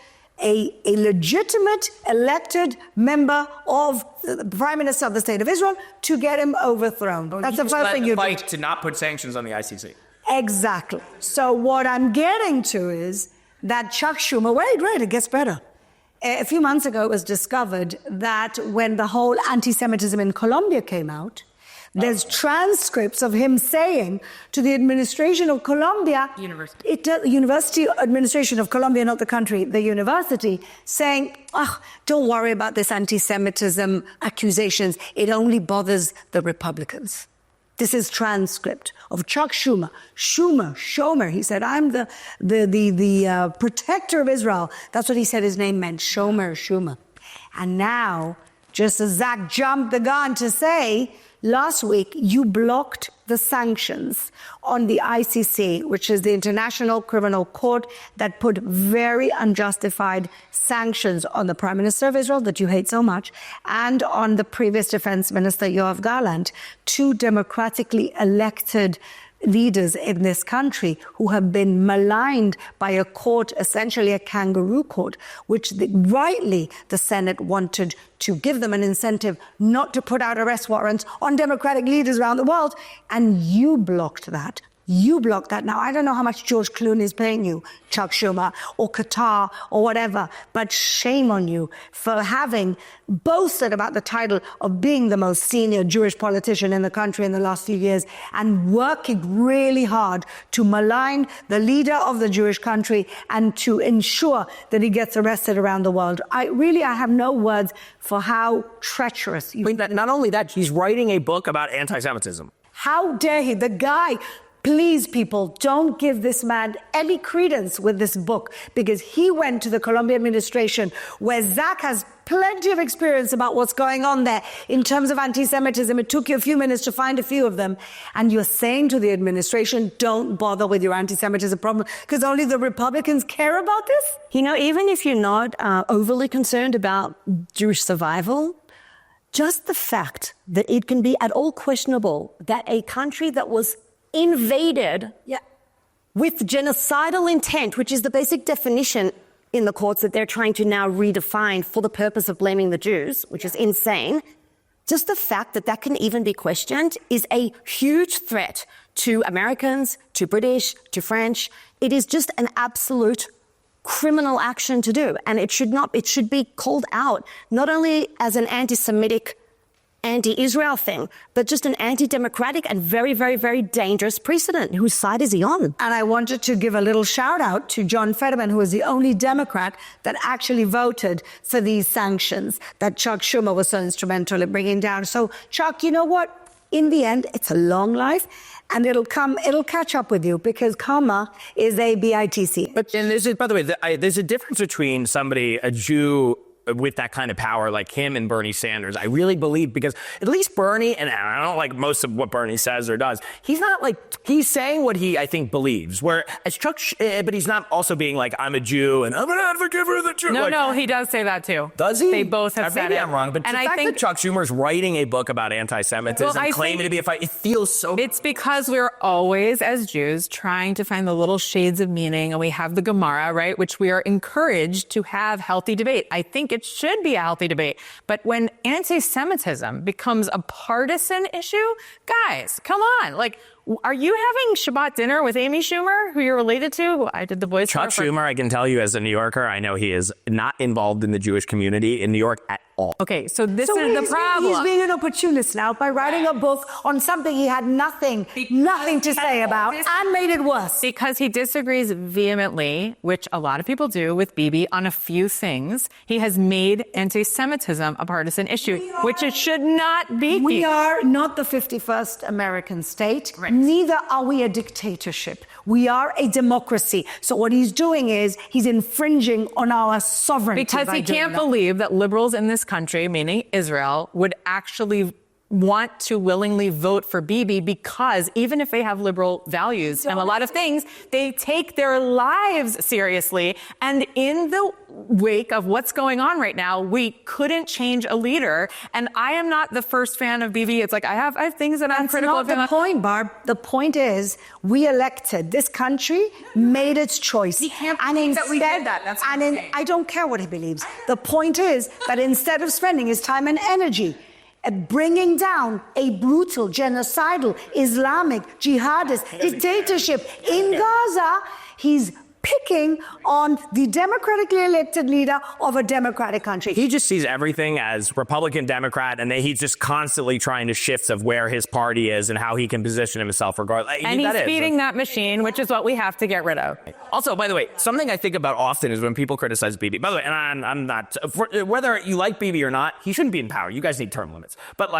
a legitimate elected member of the Prime Minister of the State of Israel to get him overthrown. That's the first thing you do. Fight to not put sanctions on the ICC. Exactly. So what I'm getting to is that Chuck Schumer, wait, it gets better. A few months ago, it was discovered that when the whole anti-Semitism in Colombia came out, there's transcripts of him saying to the administration of Colombia, University Administration of Colombia, not the country, the university, saying, don't worry about this anti-Semitism accusations. It only bothers the Republicans. This is transcript of Chuck Schumer. Schumer. He said, I'm the protector of Israel. That's what he said his name meant, Schumer. And now, just as Zach jumped the gun to say, last week, you blocked the sanctions on the ICC, which is the International Criminal Court that put very unjustified sanctions on the Prime Minister of Israel that you hate so much, and on the previous Defense Minister, Yoav Gallant, two democratically elected leaders in this country who have been maligned by a court, essentially a kangaroo court, which rightly the Senate wanted to give them an incentive not to put out arrest warrants on democratic leaders around the world. And you blocked that. You block that. Now, I don't know how much George Clooney is paying you, Chuck Schumer, or Qatar, or whatever, but shame on you for having boasted about the title of being the most senior Jewish politician in the country in the last few years and working really hard to malign the leader of the Jewish country and to ensure that he gets arrested around the world. I have no words for how treacherous you. Not only that, he's writing a book about anti-Semitism. How dare he? The guy, please, people, don't give this man any credence with this book, because he went to the Colombian administration where Zach has plenty of experience about what's going on there in terms of anti-Semitism. It took you a few minutes to find a few of them. And you're saying to the administration, don't bother with your anti-Semitism problem because only the Republicans care about this? You know, even if you're not overly concerned about Jewish survival, just the fact that it can be at all questionable that a country that was invaded with genocidal intent, which is the basic definition in the courts that they're trying to now redefine for the purpose of blaming the Jews, which is insane. Just the fact that that can even be questioned is a huge threat to Americans, to British, to French. It is just an absolute criminal action to do. And it should be called out, not only as an anti-Semitic, anti-Israel thing, but just an anti-democratic and very, very, very dangerous precedent. Whose side is he on? And I wanted to give a little shout out to John Fetterman, who was the only Democrat that actually voted for these sanctions that Chuck Schumer was so instrumental in bringing down. So, Chuck, you know what? In the end, it's a long life, and it'll catch up with you, because karma is a BITC. But and this is, by the way, there's a difference between a Jew with that kind of power like him and Bernie Sanders. I really believe, because at least Bernie, and I don't like most of what Bernie says or does, he's saying what he, I think, believes. Whereas Chuck, but he's not also being like, I'm a Jew and I'm an advocate for the Jew. No, he does say that too. Does he? They both have said it. Maybe I'm wrong, but the fact that Chuck Schumer's writing a book about anti-Semitism, claiming to be a fight, it feels so... It's because we're always, as Jews, trying to find the little shades of meaning, and we have the Gemara, right, which we are encouraged to have healthy debate. I think it should be a healthy debate. But when anti-Semitism becomes a partisan issue, guys, come on. Like, are you having Shabbat dinner with Amy Schumer, who you're related to? Who I did the voice Chuck Schumer, I can tell you as a New Yorker, I know he is not involved in the Jewish community in New York at all. Okay, so this is the problem. He's being an opportunist now by writing a book on something he had nothing to say about, and made it worse. Because he disagrees vehemently, which a lot of people do, with Bibi on a few things. He has made anti-Semitism a partisan issue, which it should not be. We are not the 51st American state. Right. Neither are we a dictatorship. We are a democracy. So what he's doing is he's infringing on our sovereignty. Because he can't believe that liberals in this country, meaning Israel, would actually want to willingly vote for Bibi, because even if they have liberal values and a lot of things, they take their lives seriously. And in the wake of what's going on right now, we couldn't change a leader. And I am not the first fan of Bibi. It's like I have things that I'm critical of. That's not the point, Barb. The point is we elected. This country made its choice. He can't believe that we did that. That's what I'm saying. I don't care what he believes. The point is that instead of spending his time and energy bringing down a brutal, genocidal, Islamic, jihadist dictatorship in Gaza, he's picking on the democratically elected leader of a democratic country. He just sees everything as Republican, Democrat, and he's just constantly trying to shift of where his party is and how he can position himself regardless. And he's feeding that machine, which is what we have to get rid of. Also, by the way, something I think about often is when people criticize Bibi. By the way, and I'm not, whether you like Bibi or not, he shouldn't be in power. You guys need term limits. But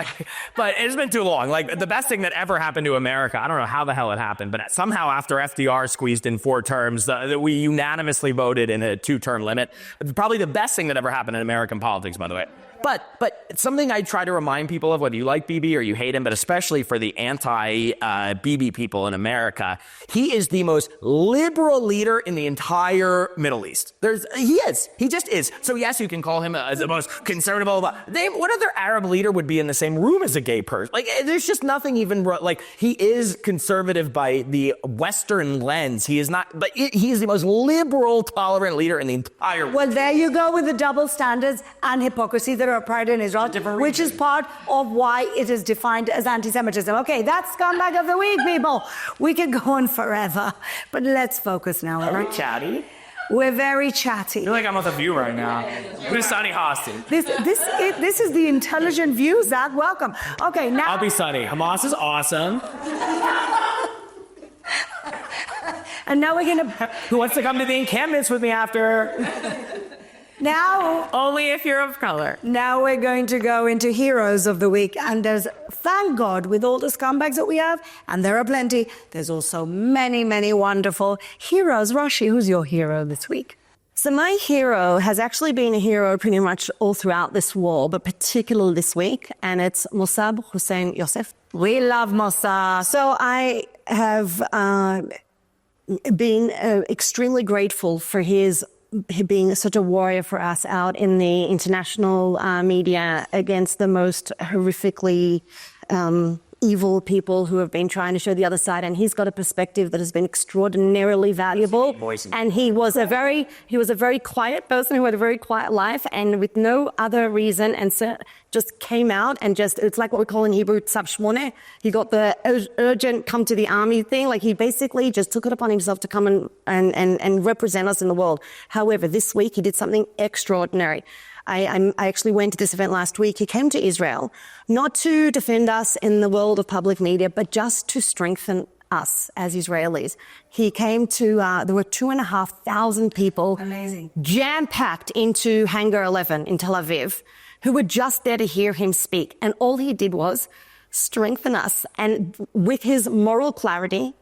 it's been too long. Like, the best thing that ever happened to America, I don't know how the hell it happened, but somehow after FDR squeezed in 4 terms, that we unanimously voted in a 2-term limit. It's probably the best thing that ever happened in American politics, by the way. But it's something I try to remind people of, whether you like Bibi or you hate him, but especially for the anti-Bibi people in America, he is the most liberal leader in the entire Middle East. He just is. So yes, you can call him the most conservative. What other Arab leader would be in the same room as a gay person? Like, there's just nothing even, like, he is conservative by the Western lens. He is not, but he is the most liberal, tolerant leader in the entire world. Well, there you go with the double standards and hypocrisy that theater of pride in Israel, which is part of why it is defined as anti-Semitism. Okay, that's Scumbag of the Week, people. We could go on forever, but let's focus now. Very chatty. We're very chatty. I feel like I'm with a view right now. Who's Sunny Hostin? This is the intelligent view, Zach. Welcome. Okay, now... I'll be Sunny. Hamas is awesome. And now we're going to... Who wants to come to the encampments with me after? Now... Only if you're of color. Now we're going to go into Heroes of the Week. And there's, thank God, with all the scumbags that we have, and there are plenty, there's also many, many wonderful heroes. Roshi, who's your hero this week? So my hero has actually been a hero pretty much all throughout this war, but particularly this week, and it's Mossab Hussein Youssef. We love Mossab. So I have been extremely grateful for his being such a warrior for us out in the international media against the most horrifically evil people who have been trying to show the other side, and he's got a perspective that has been extraordinarily valuable. And he was a very quiet person who had a very quiet life, and with no other reason, and so just came out and it's like what we call in Hebrew tzab shmoneh. He got the urgent come to the army thing. Like he basically just took it upon himself to come and represent us in the world. However, this week he did something extraordinary. I actually went to this event last week. He came to Israel, not to defend us in the world of public media, but just to strengthen us as Israelis. He came to, there were 2,500 people. Amazing. Jam-packed into Hangar 11 in Tel Aviv, who were just there to hear him speak. And all he did was strengthen us. And with his moral clarity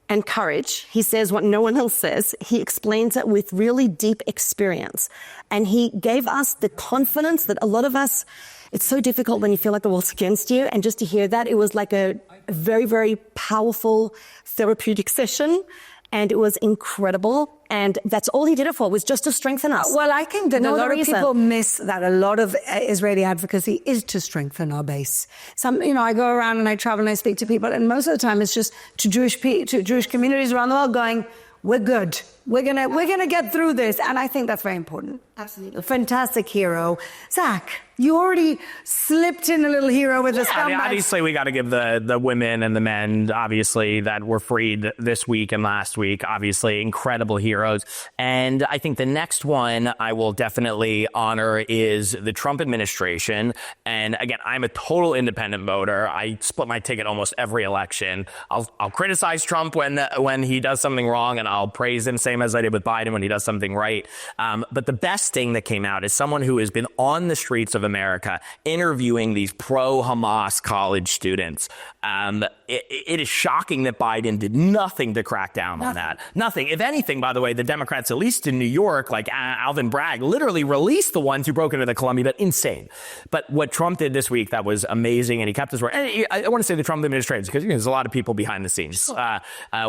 and courage, he says what no one else says. He explains it with really deep experience. And he gave us the confidence that a lot of us, it's so difficult when you feel like the world's against you. And just to hear that, it was like a very, very powerful therapeutic session. And it was incredible. And that's all he did it for, was just to strengthen us. Well, I think that a lot of people miss that a lot of Israeli advocacy is to strengthen our base. I go around and I travel and I speak to people, and most of the time it's just to Jewish communities around the world going, we're good. We're gonna get through this. And I think that's very important. Absolutely. Fantastic hero. Zach, you already slipped in a little hero with the scumbags. I mean, obviously, we got to give the women and the men, obviously, that were freed this week and last week, obviously, incredible heroes. And I think the next one I will definitely honor is the Trump administration. And again, I'm a total independent voter. I split my ticket almost every election. I'll criticize Trump when he does something wrong, and I'll praise him, same as I did with Biden when he does something right. But the best thing that came out is someone who has been on the streets of America interviewing these pro-Hamas college students. It is shocking that Biden did nothing to crack down on that. Nothing. If anything, by the way, the Democrats, at least in New York, like Alvin Bragg, literally released the ones who broke into the Columbia. But insane. But what Trump did this week, that was amazing, and he kept his word. And I want to say the Trump administration, because there's a lot of people behind the scenes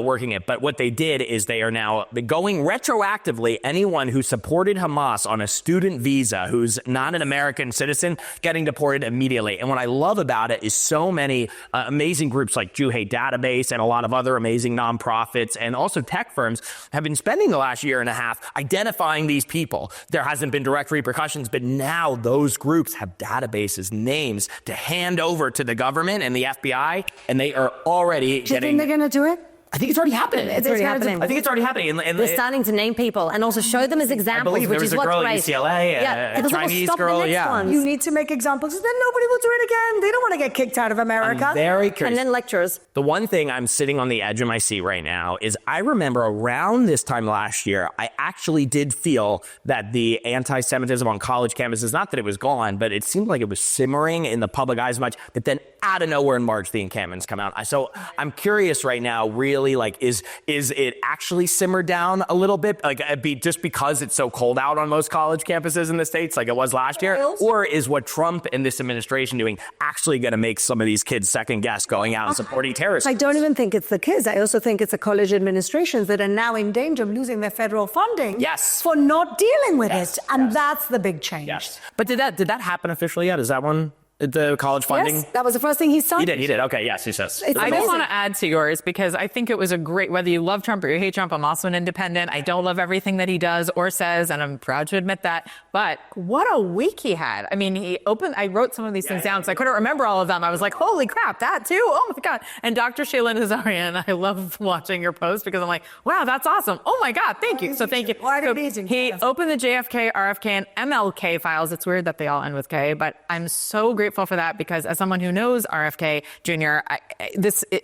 working it. But what they did is they are now going retroactively, anyone who supported Hamas on a student visa who's not an American citizen getting deported immediately. And what I love about it is so many amazing groups like Jew Hate Database and a lot of other amazing nonprofits and also tech firms have been spending the last year and a half identifying these people. There hasn't been direct repercussions, but now those groups have databases, names to hand over to the government and the FBI, and they are already Do you think they're going to do it? I think it's already happening. It's already happening. I think it's already happening. And they're starting to name people and also show them as examples, I believe there was which is a what's girl great. at UCLA, a Chinese girl. You need to make examples, and then nobody will do it again. They don't want to get kicked out of America. I'm very curious. And then lectures. The one thing I'm sitting on the edge of my seat right now is I remember around this time last year, I actually did feel that the anti-Semitism on college campuses, not that it was gone, but it seemed like it was simmering in the public eye as much. But then out of nowhere in March, the encampments come out. So I'm curious right now, really, like, is it actually simmered down a little bit? Like, just because it's so cold out on most college campuses in the States, like it was last year? Or is what Trump and this administration doing actually going to make some of these kids second guess going out and supporting terrorists? I don't even think it's the kids. I also think it's the college administrations that are now in danger of losing their federal funding for not dealing with it. And that's the big change. But did that happen officially yet? Is that one? The college funding? Yes, that was the first thing he started. He did. Okay, yes, he says. It's I just amazing. want to add to yours because I think it was a great, whether you love Trump or you hate Trump, I'm also an independent. I don't love everything that he does or says, and I'm proud to admit that. But what a week he had. I mean, I wrote some of these things down, so I couldn't remember all of them. I was like, holy crap, that too? Oh my God. And Dr. Shayla Nazarian, I love watching your post because I'm like, wow, that's awesome. Oh my God, thank you. So thank you. So he opened the JFK, RFK, and MLK files. It's weird that they all end with K, but I'm so grateful for that because as someone who knows RFK Jr.,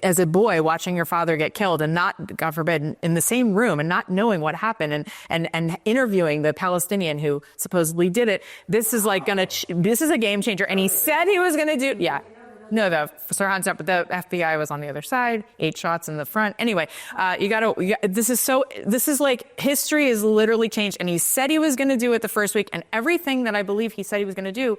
as a boy watching your father get killed and not, God forbid, in the same room and not knowing what happened and interviewing the Palestinian who supposedly did it, this is like this is a game changer. And he said he was going to do, No, the Sirhan stuff, but the FBI was on the other side, 8 shots in the front. Anyway, this is like history is literally changed. And he said he was going to do it the first week. And everything that I believe he said he was going to do,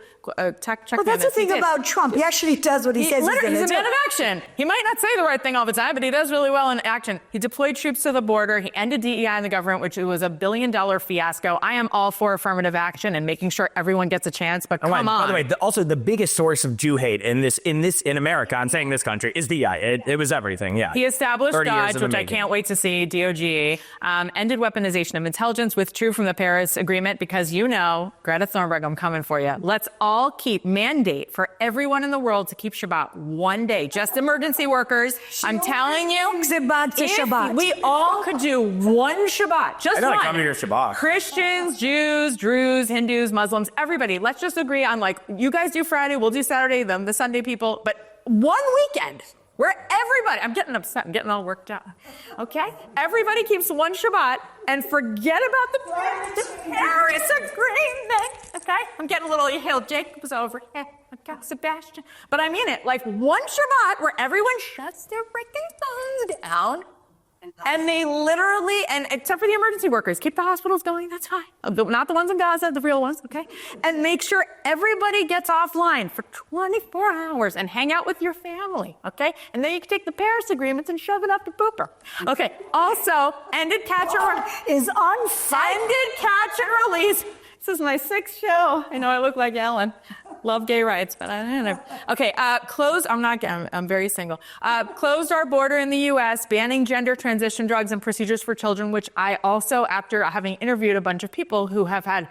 check Well, that's the thing about Trump. He actually does what he says he's going to do. He's a man of action. He might not say the right thing all the time, but he does really well in action. He deployed troops to the border. He ended DEI in the government, which was a $1 billion fiasco. I am all for affirmative action and making sure everyone gets a chance, but come on. By the way, also the biggest source of Jew hate in America, I'm saying this country, is DEI. It was everything, yeah. He established DOGE, which I can't wait to see, DOGE, ended weaponization of intelligence, withdrew from the Paris Agreement because, Greta Thunberg, I'm coming for you. Let's all mandate for everyone in the world to keep Shabbat one day, just emergency workers. I'm telling you, if we all could do one Shabbat, just one. Come to your Shabbat. Christians, Jews, Druze, Hindus, Muslims, everybody, let's just agree on you guys do Friday, we'll do Saturday, the Sunday people, but one weekend where everybody, I'm getting upset, I'm getting all worked out, okay? Everybody keeps one Shabbat and forget about the Paris Agreement, okay? I'm getting a little Hail Jacobs over here, okay, Sebastian. But I mean it, one Shabbat where everyone shuts their freaking phones down. And they literally, and except for the emergency workers, keep the hospitals going, that's fine. Not the ones in Gaza, the real ones, okay? And make sure everybody gets offline for 24 hours and hang out with your family, okay? And then you can take the Paris agreements and shove it up the pooper. Okay, also, ended catch and release. This is my 6th show. I know I look like Ellen. Love gay rights, but I don't know. Okay, I'm very single. Closed our border in the U.S., banning gender transition drugs and procedures for children, which I also, after having interviewed a bunch of people who have had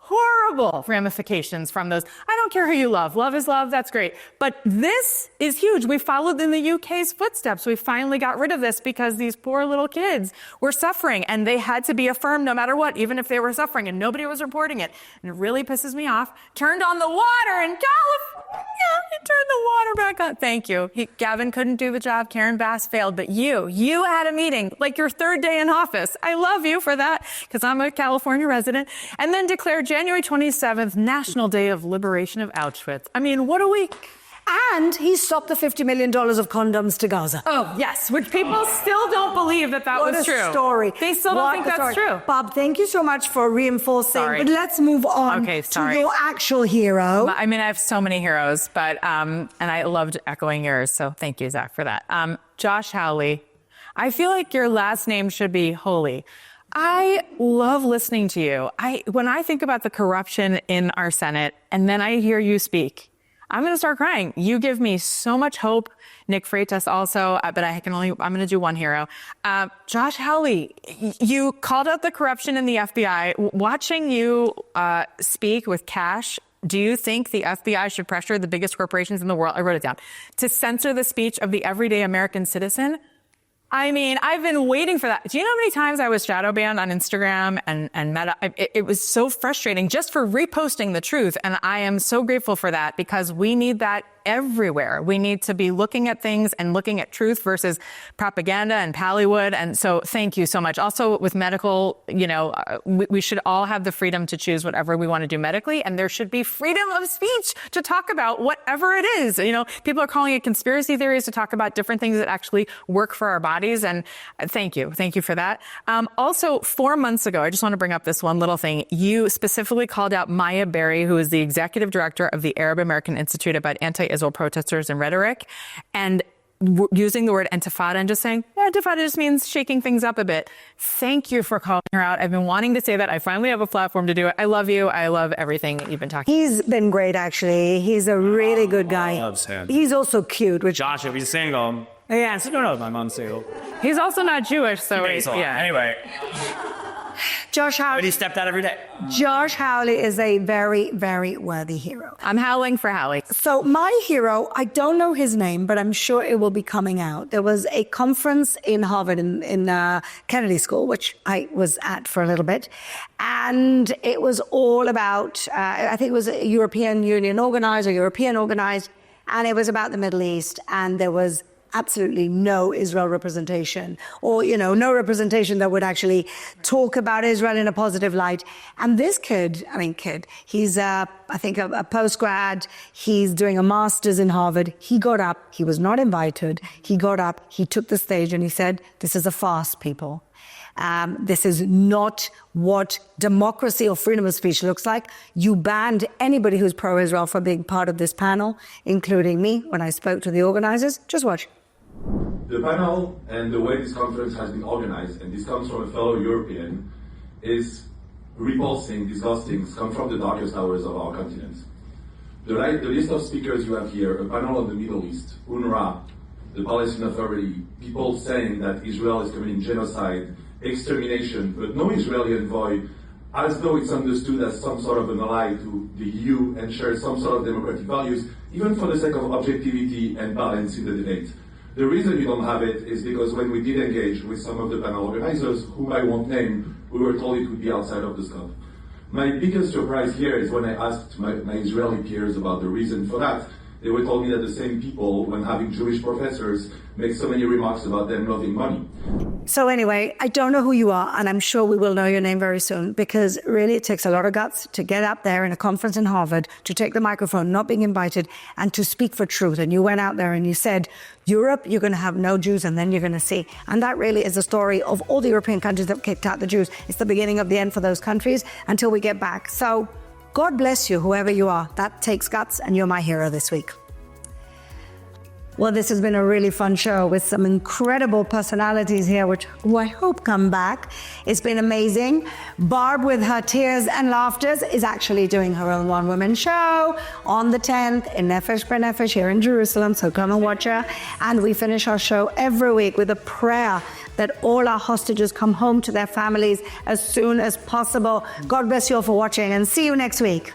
horrible ramifications from those. I don't care who you love. Love is love. That's great. But this is huge. We followed in the UK's footsteps. We finally got rid of this because these poor little kids were suffering and they had to be affirmed no matter what, even if they were suffering, and nobody was reporting it. And it really pisses me off. Turned on the water in California. He turned the water back on. Thank you. Gavin couldn't do the job. Karen Bass failed. But you had a meeting like your 3rd day in office. I love you for that because I'm a California resident. And then declared January 27th, National Day of Liberation of Auschwitz. I mean, what a week. And he stopped the $50 million of condoms to Gaza. Oh, yes, which people still don't believe that was true. What a story. They still don't think that's true. Bob, thank you so much for reinforcing. Sorry. But let's move on to your actual hero. I mean, I have so many heroes, but and I loved echoing yours, so thank you, Zach, for that. Josh Hawley, I feel like your last name should be Holy. I love listening to you. When I think about the corruption in our Senate, and then I hear you speak, I'm going to start crying. You give me so much hope. Nick Freitas also, but I'm going to do one hero. Josh Hawley, you called out the corruption in the FBI. Watching you speak with Cash, do you think the FBI should pressure the biggest corporations in the world, I wrote it down, to censor the speech of the everyday American citizen? I mean, I've been waiting for that. Do you know how many times I was shadow banned on Instagram and Meta? It was so frustrating just for reposting the truth. And I am so grateful for that because we need that everywhere. We need to be looking at things and looking at truth versus propaganda and Pallywood. And so thank you so much. Also with medical, we should all have the freedom to choose whatever we want to do medically. And there should be freedom of speech to talk about whatever it is. People are calling it conspiracy theories to talk about different things that actually work for our bodies. And thank you. Thank you for that. Also, 4 months ago, I just want to bring up this one little thing. You specifically called out Maya Berry, who is the executive director of the Arab American Institute, about anti-Israel protesters and rhetoric. And using the word intifada and just saying, yeah, intifada just means shaking things up a bit. Thank you for calling her out. I've been wanting to say that. I finally have a platform to do it. I love you. I love everything that you've been talking about. He's been great, actually. He's a really good guy. Loves him. He's also cute, which... Josh, if he's single. Yeah, so no, my mom's single. He's also not Jewish, so Yeah. Anyway. Josh Howley. But he stepped out every day. Josh Howley is a very, very worthy hero. I'm howling for Howley. So my hero, I don't know his name, but I'm sure it will be coming out. There was a conference in Harvard in Kennedy School, which I was at for a little bit. And it was all about, I think it was a European Union organized or European organized. And it was about the Middle East. And there was absolutely no Israel representation, or, no representation that would actually talk about Israel in a positive light. And this kid, he's, I think, a postgrad. He's doing a master's in Harvard. He got up. He was not invited. He got up. He took the stage and he said, this is a farce, people. This is not what democracy or freedom of speech looks like. You banned anybody who's pro-Israel from being part of this panel, including me, when I spoke to the organizers. Just watch. The panel and the way this conference has been organized, and this comes from a fellow European, is repulsing, disgusting, come from the darkest hours of our continent. The list of speakers you have here, a panel on the Middle East, UNRWA, the Palestinian Authority, people saying that Israel is committing genocide, extermination, but no Israeli envoy, as though it's understood as some sort of an ally to the EU and shares some sort of democratic values, even for the sake of objectivity and balance in the debate. The reason you don't have it is because when we did engage with some of the panel organizers, whom I won't name, we were told it would be outside of the scope. My biggest surprise here is when I asked my Israeli peers about the reason for that. They were told me that the same people, when having Jewish professors, make so many remarks about them loving money. So anyway, I don't know who you are, and I'm sure we will know your name very soon, because really it takes a lot of guts to get up there in a conference in Harvard, to take the microphone, not being invited, and to speak for truth. And you went out there and you said, Europe, you're going to have no Jews, and then you're going to see. And that really is the story of all the European countries that kicked out the Jews. It's the beginning of the end for those countries until we get back. So God bless you, whoever you are. That takes guts, and you're my hero this week. Well, this has been a really fun show with some incredible personalities here, who I hope come back. It's been amazing. Barb, with her tears and laughters, is actually doing her own one-woman show on the 10th in Nefesh B'Nefesh here in Jerusalem, so come and watch her. And we finish our show every week with a prayer that all our hostages come home to their families as soon as possible. God bless you all for watching, and see you next week.